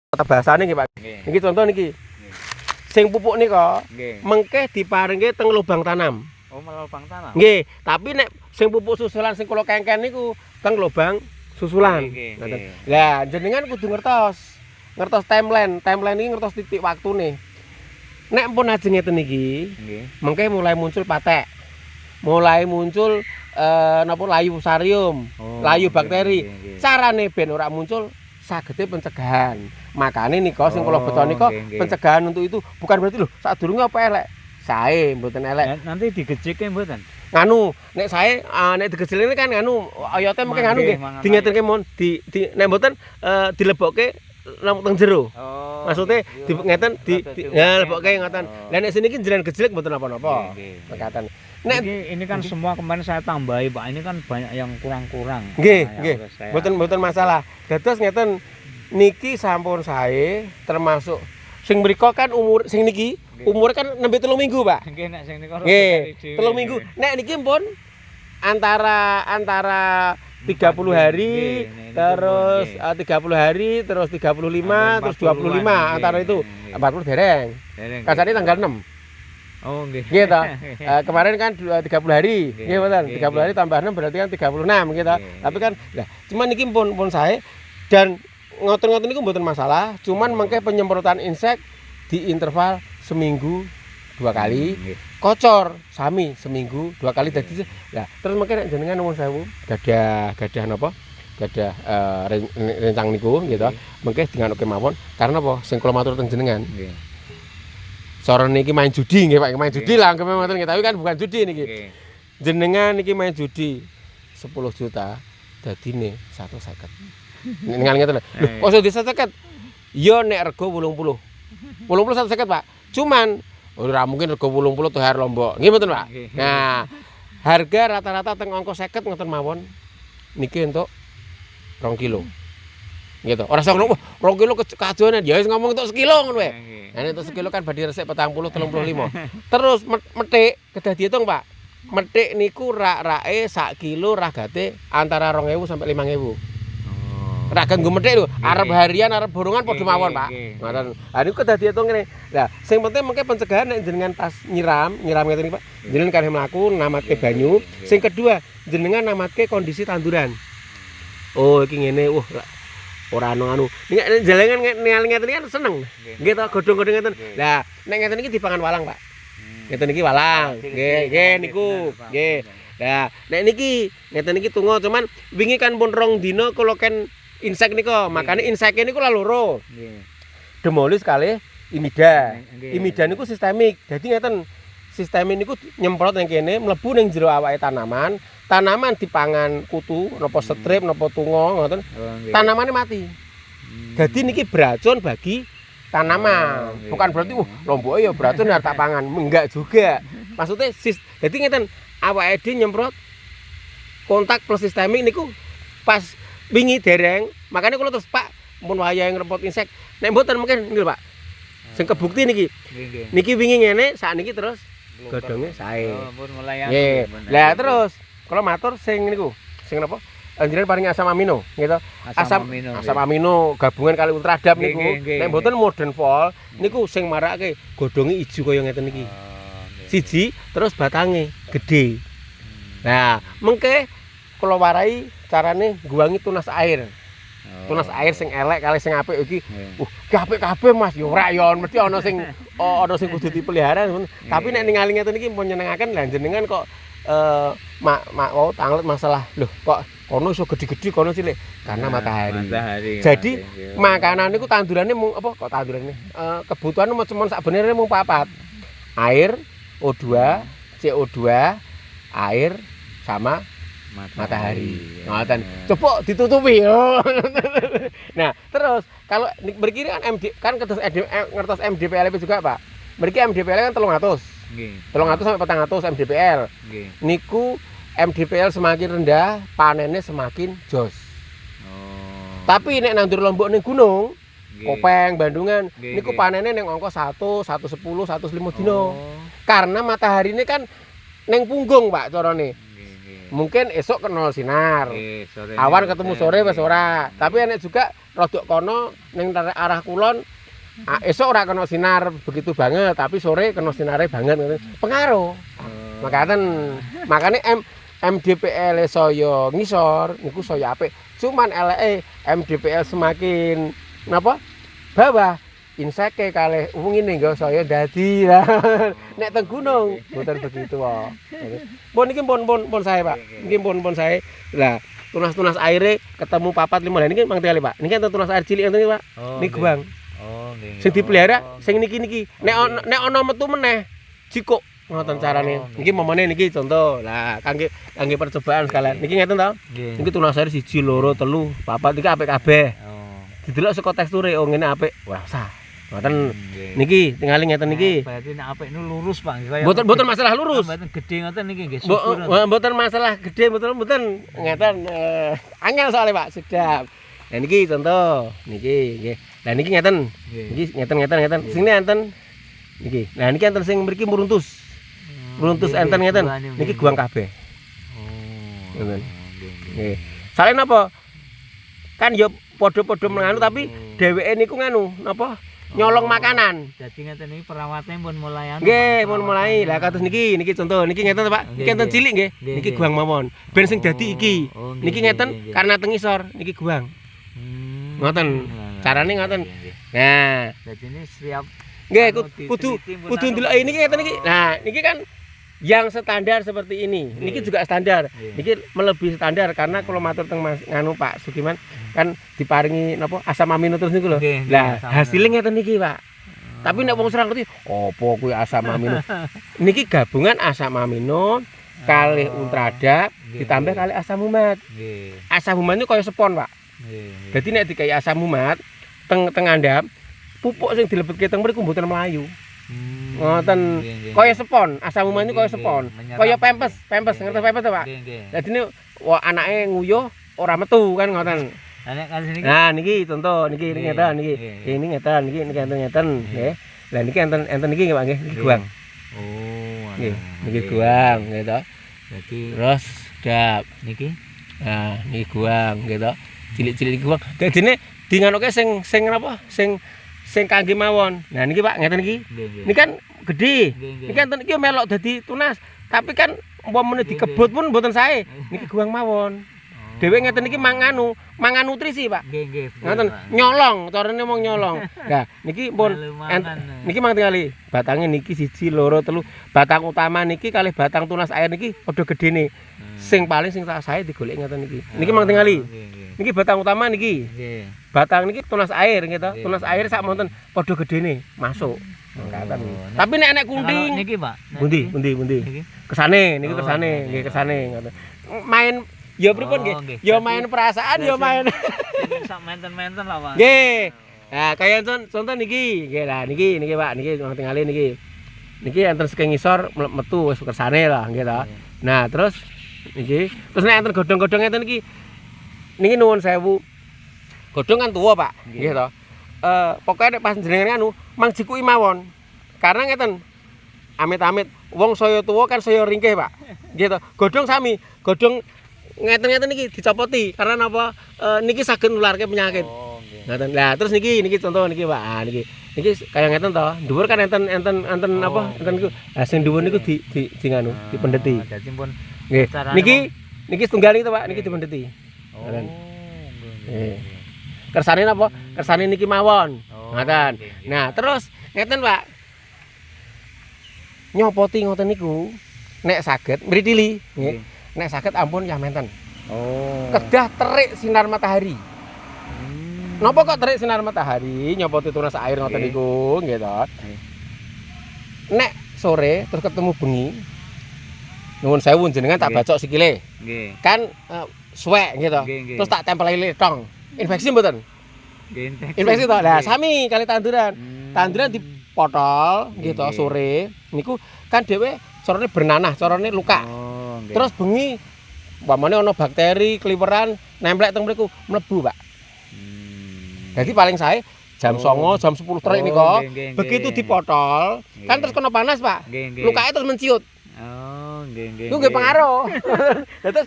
tata bahasane nggih Pak. Niki contoh niki. Sing pupuk nika mengke diparingke teng lubang tanam. Oh, malah lubang tanam. Nggih, tapi nek sing pupuk susulan sing kula kengken niku teng lubang susulan. Lah jenengan kudu ngertos. Ngertos timeline. Timeline iki ngertos titik waktune. Nek pun ajeng ngeten iki, mengke mulai muncul patek. Mulai muncul napa layu fusarium, layu bakteri. Carane ben ora muncul sagete pencegahan. Makane nika sing kula beto nika pencegahan untuk itu bukan berarti lho sadurunge apa elek. Sae mboten elek. Nanti digejeke mboten. Nganu, nek sae nek digejlene kan nganu oyote mungkin nganu nggih. Dingetenke mon di nek mboten dilebokke nang teng jero. Maksudnya ngeten ya lebokke ngoten. Lah nek sini iki jenengan gejlek mboten napa-napa. Mekaten. Nek ini kan semua kemarin saya tambahi Pak, ini kan banyak yang kurang-kurang. Nggih, nggih. Mboten masalah. Dados ngeten niki sampun sae termasuk sing mriko kan umur sing niki umur kan nembe 3 minggu, Pak. Nggih, nek sing niku 3 minggu. Nek niki pun antara 30 hari terus 30 hari terus 35 terus 25 antara itu 40 dereng. Kasane tanggal 6. Oh nggih. Nggih to. Kemarin kan 30 hari. Nggih mboten. 30 hari tambah 6 berarti kan 36 gitu. Tapi kan lah cuman niki pun sae dan ngoten-ngoten niku mboten masalah, cuman mengke penyemprotan insek di interval seminggu 2 kali. Kocor sami seminggu 2 kali dadi lah terus mengke nek jenengan nuwun sewu gadah napa? Gadah rencang niku gitu. Mengke dinganoke mawon karena apa? Sing kula matur teng jenengan. Cara niki main judi nggih Pak, main judi lah anggap ngoten nggih, tapi kan bukan judi niki. Jenengan niki main judi 10 juta dadine 150. Ningali ngeten lho. Kok iso di 150? Ya nek rego 80. 80 150 Pak. Cuman ora mungkin rego 80 tuh har Lombok. Nggih mboten Pak. Nah, harga rata-rata teng angka 50 ngoten mawon. Niki entuk 2 kilo. Gitu. Ora iso ngono, 2 kilo kadonan ya wis ngomong entuk sekilo ngono wae. Nah, entuk sekilo kan badhe resik 40 35. Terus metik kedah diitung, Pak. Metik niku rak-rake sak kilo ragate antara 2000 sampai 5000. Rak kanggo metik lho, arep harian arep borongan padha mawon, Pak. Ngoten. Lah niku kedah diitung ngene. Lah, sing penting mengke pencegahan nek jenengan pas nyiram ngeten iki, Pak. Jenengan kan mlaku namatke banyu. Sing kedua, jenengan namatke kondisi tanduran. Oh, iki ngene. Ora anu. Nek jenengan ngeten iki kan seneng. Nggih to, godhong-godhong ngeten. Lah, nek ngeten iki dipangan walang, Pak. Ngeten iki walang. Nggih niku. Nggih. Lah, nek niki ngeten iki tunggu cuman wingi kan pun 2 dina kula ken insek nika, makane inseke niku loro. Nggih. Demolis kalih imida. Imida niku sistemik. Dadi ngeten, sistemik niku nyemprot ning kene mlebu ning jero awake tanaman. Tanaman dipangan kutu, napa strip, napa tungo ngoten. Tanamane mati. Dadi niki beracun bagi tanaman. Bukan berarti lomboke ya beracun harus tak pangan. Enggak juga. Maksudnya dadi ngeten, awake dhewe nyemprot kontak plus sistemik niku pas wingi dereng, makanya kula terus Pak mun wayahe ngrempot insek. Nek mboten mungkin nggih Pak. Sing kebukti niki. Niki wingi ngene, sakniki terus godhonge sae. Oh, pun mulai nggih. Lah terus kula matur sing niku, sing napa? Jenengan paring asam amino, gitu. Asam amino gabungan kali ultradap niku. Nek mboten modern vol niku sing marake godhonge ijo kaya ngeten iki. Siji terus batange gede. Nah, mengke kula warai carane ngguwangi tunas air. Tunas air sing elek kali sing apik iki. Apik kabeh Mas. Ya ora ya mesti ana sing kudu dipelihara. Tapi nek ningali ngeten iki pun nyenengaken lah jenengan kok mau tanglet masalah. Loh, kok kono iso gede-gede kono cilik karena matahari. Jadi makanan niku tandurane mung apa kok tandurane? Kebutuhan macam sakbenere mung 4. Air, O2, CO2, air sama matahari. Ngoten. Coba ditutupi yo. Nah, terus kalau mriki kan ngertos MDPL juga, Pak. Mriki MDPL kan 300. Nggih. 300 sampai 400 MDPL. Nggih. Niku MDPL semakin rendah, panennya semakin jos. Tapi nek nandur Lombok ning gunung, Kopeng, Bandungan, niku panennya ning angka 1, 110, 105 dino. Karena matahari ini kan ning punggung, Pak, carane. Mungkin esok kena sinar. Awan ketemu sore wis ora. Tapi enek juga rodok kono ning arah kulon esuk ora kena sinar begitu banget, tapi sore kena sinare banget ngoten. Pengaruh. Makane MDPL saya ngisor niku saya apik. Cuman eleke MDPL semakin napa? Bawah. Inseke kalih ngene nggo saya dadi. Nek teng gunung mboten begitu kok. Pun niki pun sae, Pak. Niki pun sae. Lah, tunas-tunas aire ketemu 4 5 lha niki mang tele, Pak. Niki enten tunas air cilik enten iki, Pak. Niki guang. Oh, nggih. Sing dipelihara sing niki. Nek ana metu meneh jikuk ngoten carane. Niki momone niki contoh. Lah kangge percobaan sekalian. Niki ngeten to? Niki tunas air 1 2 3 4 niki apik kabeh. Oh. Didelok saka teksture oh ngene apik. Wah, sah. Ngoten niki tingali ngeten niki. Berarti nek apik niku lurus, Pak. Kaya Mboten masalah lurus. Mboten gedhe ngoten niki nggih syukur. Mboten masalah gedhe mboten ngeten angel soalnya Pak, sedap. Nah niki contoh niki nggih. Lah niki ngeten. Niki ngeten. Sini enten niki. Nah niki enten sing mriki muruntus. Muruntus enten ngeten. Niki guang kabeh. Oh. Ngoten. Nggih. Sale napa? Kan yo padha-padha menganu tapi dheweke niku nganu napa? Nyolong makanan. Dadi ngeten iki perawatane pun mulai anu. Nggih, pun mulai. Lah kados niki contoh niki ngeten Pak. Niki enten cilik nggih. Niki guang mawon. Ben sing dadi iki. Niki ngeten karena teng ngisor niki guang. Ngoten. Carane ngoten. Nah, dadi ini siap nggih kudu ndelok niki ngeten iki. Nah, niki kan yang standar seperti ini. Niki juga standar. Niki melebihi standar karena kalau matur teng nganu Pak Sugiman kan diparingi napa asam amino terus niku lho. Lah, hasilnya ngeten niki, Pak. Tapi nek wong serang ngerti, apa kuwi asam amino? Niki gabungan asam amino kalih ultradap ditambah kalih asam umat. Asam umat niku kaya sepon, Pak. Jadi nek dikai asam umat teng andap pupuk sing dilebetke teng mriku mboten mlayu. Ngoten kaya sepon, asam umat niku kaya sepon. Kaya pempes, ngerti pempes to, Pak? Dadi niku anake nguyuh ora metu kan ngoten. Nah niki contoh niki ngeten niki. Ini ngeten niki ngeten nggih. Lah niki enten niki Pak nggih, niki guang. Oh, nggih. Niki guang nggih to. Dadi terus dap niki. Nah, niki guang nggih to. Cilik-cilik guang. Dadine dinganoke sing napa? Sing kangge mawon. Nah niki Pak ngeten niki. Niki kan gedhe. Niki enten iki melok dadi tunas. Tapi kan umpamane dikebut pun mboten sae. Niki guang mawon. Dhewe ngeten iki mangan nutrisi, Pak. Nggih. Ngoten nyolong, carane mong nyolong. Nah, niki pun niki mang tingali. Batange niki 1 2 3. Batang utama niki kalih batang tunas air niki padha gedene. Sing paling sing sae digoleki ngeten niki. Niki mang tingali. Niki batang utama niki. Nggih. Batang niki tunas air nggih to. Tunas air sak monten padha gedene masuk. Ngeten. Tapi nek kunting niki, Pak. Bundi. Kesane niki nggih kesane ngoten. Main ya pripun nggih? Ya main perasaan ya main. Sak menten-menten lah, Pak. Nggih. Nah, kaya contoh niki. Nggih lah niki Pak, niki mang tingali niki. Niki enten saking ngisor metu wis kersane lah nggih to. Nah, terus niki, terus nek enten godhong-godhong ngeten iki. Niki nuwun sewu. Godhong kan tuwa, Pak. Nggih to. Pokoke nek pas jenengan anu mang jikuki mawon. Karena ngeten. Amit-amit wong saya tuwa kan saya ringkih, Pak. Nggih to. Godhong sami. Godhong ngeten niki dicopoti karena napa niki saged nularke penyakit. Oh, nggih. Ngaten. Lah terus niki contoh niki Pak. Ah niki kaya ngeten to. Dhuwur kan enten apa? Enten niku. Lah sing dhuwur niku di nganu, dipendheti. Dadi pun nggih. Niki setunggal iki to Pak, niki dipendheti. Oh. Nggih. Kersane napa? Kersane niki mawon. Ngaten. Nah, terus ngeten Pak. Nyopoti ngoten niku nek saged mritili nggih. Nek saged ampun ya menten. Oh. Kedah terik sinar matahari. Napa kok terik sinar matahari nyopoti tunas air ngoten niku nggih to. Nek sore terus ketemu bengi. Nuwun sewu jenengan tak bacok sikile. Nggih. Kan suwek nggih to. Terus tak tempeli letong. Infeksi mboten? Nggih, infeksi to. Lah sami kali tanduran. Tanduran dipotol nggih to sore niku kan dhewe carane bernanah, carane luka. Terus bengi umpamane ana bakteri kliweran nemplek teng mriku mlebu, Pak. Jadi paling sae jam 09.00 jam 10 terik nika. Begitu dipotol, kan terus kena panas, Pak. Lukane terus menciut. Oh, nggih. Iku nggih pengaruh. Terus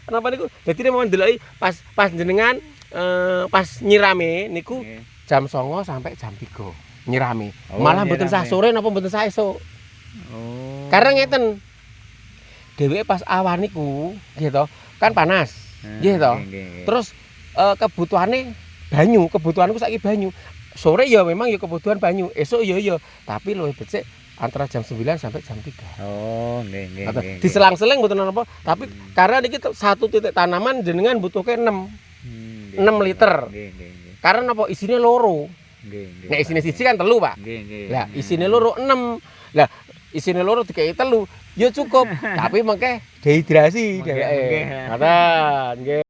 napa niku? Dadi nek mau ndeloki pas jenengan pas nyirame niku Nggih. jam 09.00 sampai jam 3 nyirame. Oh, Malah mboten sah nyirame. sore napa mboten sah esuk. Oh. Karena ngeten. Dheweke pas awan niku nggih to, kan panas. Nggih to. Terus kebutuhane banyu, kebutuhanku saiki banyu. Sore ya memang ya kebutuhan banyu, esuk ya tapi luwih becik antara jam 9 sampai jam 3. Oh, nggih. Diselang-seling mboten napa, tapi karena niki satu titik tanaman jenengan butuhke 6 liter. Nggih. Karena napa isine loro. Nggih. Nek isine siji kan 3, Pak. Nggih. Lah isine loro 6. Lah isine loro dikei 3 ya cukup, tapi mengke dehidrasi dheweke. Nggih. Ngoten, nggih.